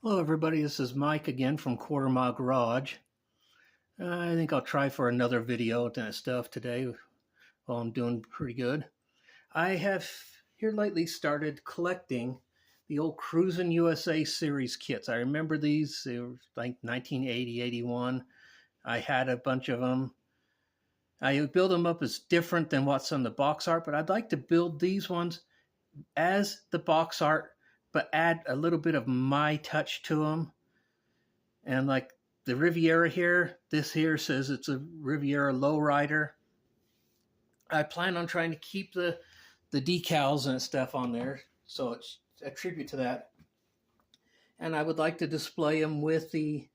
Hello everybody, this is Mike again from Quarter Mile Garage. I think I'll try for another video and stuff today while I'm doing pretty good. I have here lately started collecting the old Cruisin' USA series kits. I remember these, they were like 1980, 81. I had a bunch of them. I build them up as different than what's on the box art, but I'd like to build these ones as the box art, but add a little bit of my touch to them. And like the Riviera here, this here says it's a Riviera lowrider. I plan on trying to keep the decals and stuff on there, so it's a tribute to that. And I would like to display them with the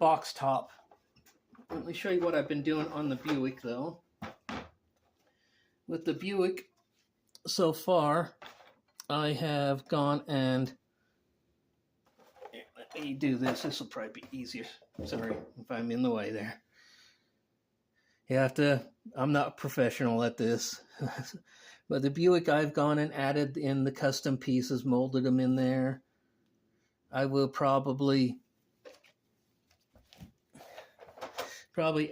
box top. Let me show you what I've been doing on the Buick though. With the Buick, so far, I have gone and let me do this. This will probably be easier. Sorry if I'm in the way there. You have to, I'm not professional at this. But the Buick, I've gone and added in the custom pieces, molded them in there. I will probably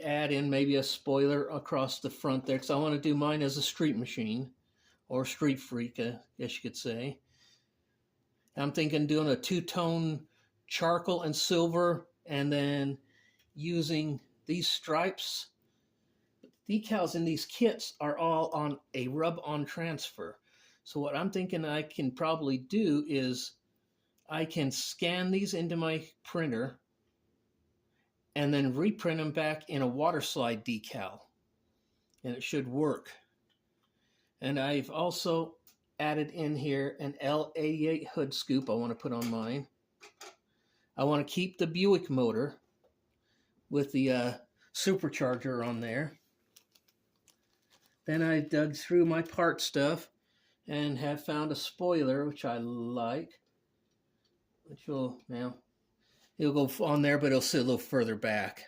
add in maybe a spoiler across the front there, because I want to do mine as a street machine, or street freak, I guess you could say. I'm thinking doing a two-tone charcoal and silver, and then using these stripes. The decals in these kits are all on a rub-on transfer. So what I'm thinking I can probably do is I can scan these into my printer and then reprint them back in a water slide decal, and it should work. And I've also added in here an L88 hood scoop I want to put on mine. I want to keep the Buick motor with the supercharger on there. Then I dug through my part stuff and have found a spoiler, which I like, which will, now, it'll go on there, but it'll sit a little further back.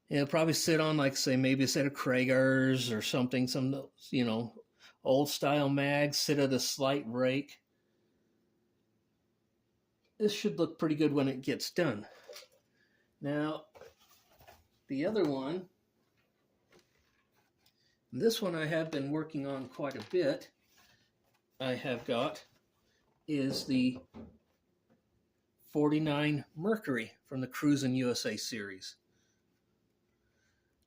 It'll probably sit on, like, say, maybe a set of Kragers or something, some, you know, old style mags, sit at a slight rake. This should look pretty good when it gets done. Now, the other one, this one I have been working on quite a bit, I have got, is the 49 Mercury from the Cruisin' USA series.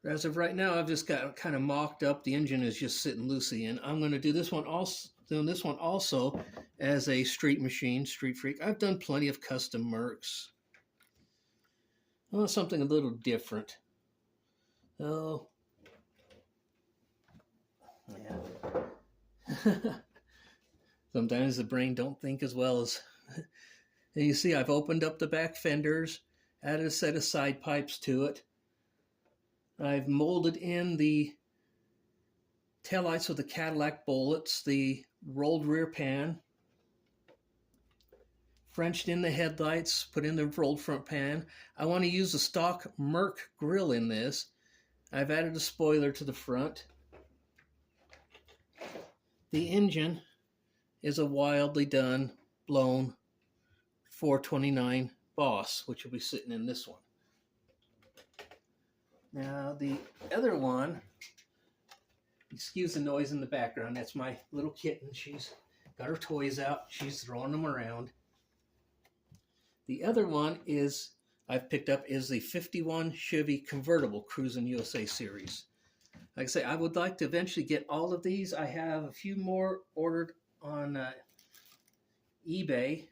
As of right now, I've just got kind of mocked up. The engine is just sitting loosey, and I'm going to do this one also as a street machine, street freak. I've done plenty of custom Mercs. I want something a little different. Oh, yeah. Sometimes the brain don't think as well as... And you see, I've opened up the back fenders, added a set of side pipes to it. I've molded in the taillights with the Cadillac bullets, the rolled rear pan, Frenched in the headlights, put in the rolled front pan. I want to use the stock Merc grill in this. I've added a spoiler to the front. The engine is a wildly done, blown 429 Boss, which will be sitting in this one. Now the other one, excuse the noise in the background, that's my little kitten. She's got her toys out, she's throwing them around. The other one is I've picked up is the 51 Chevy convertible Cruisin' USA series. Like I say, I would like to eventually get all of these. I have a few more ordered on eBay.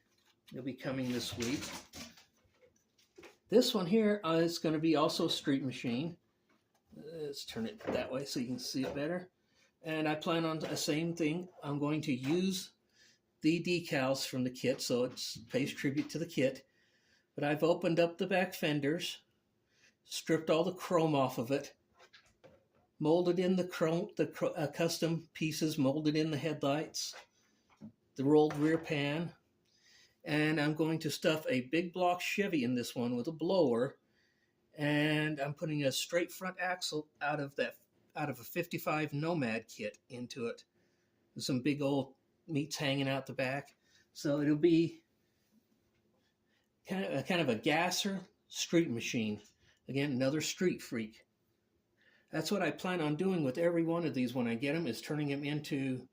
They'll be coming this week. This one here is going to be also a street machine. Let's turn it that way so you can see it better. And I plan on the same thing. I'm going to use the decals from the kit, so it pays tribute to the kit. But I've opened up the back fenders, stripped all the chrome off of it, molded in the chrome, custom pieces, molded in the headlights, the rolled rear pan, and I'm going to stuff a big block Chevy in this one with a blower, and I'm putting a straight front axle out of a 55 Nomad kit into it, with some big old meats hanging out the back. So it'll be kind of a gasser street machine. Again, another street freak. That's what I plan on doing with every one of these when I get them, is turning them into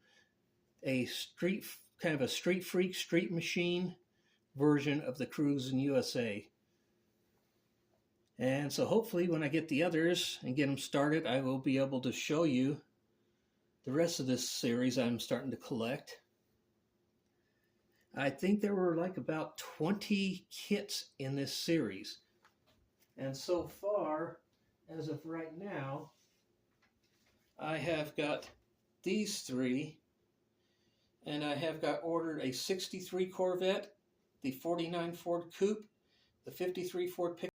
a kind of a street freak, street machine version of the Cruisin' USA. And so hopefully when I get the others and get them started, I will be able to show you the rest of this series I'm starting to collect. I think there were like about 20 kits in this series. And so far, as of right now, I have got these three, and I have got ordered a 63 Corvette, the 49 Ford Coupe, the 53 Ford Pickup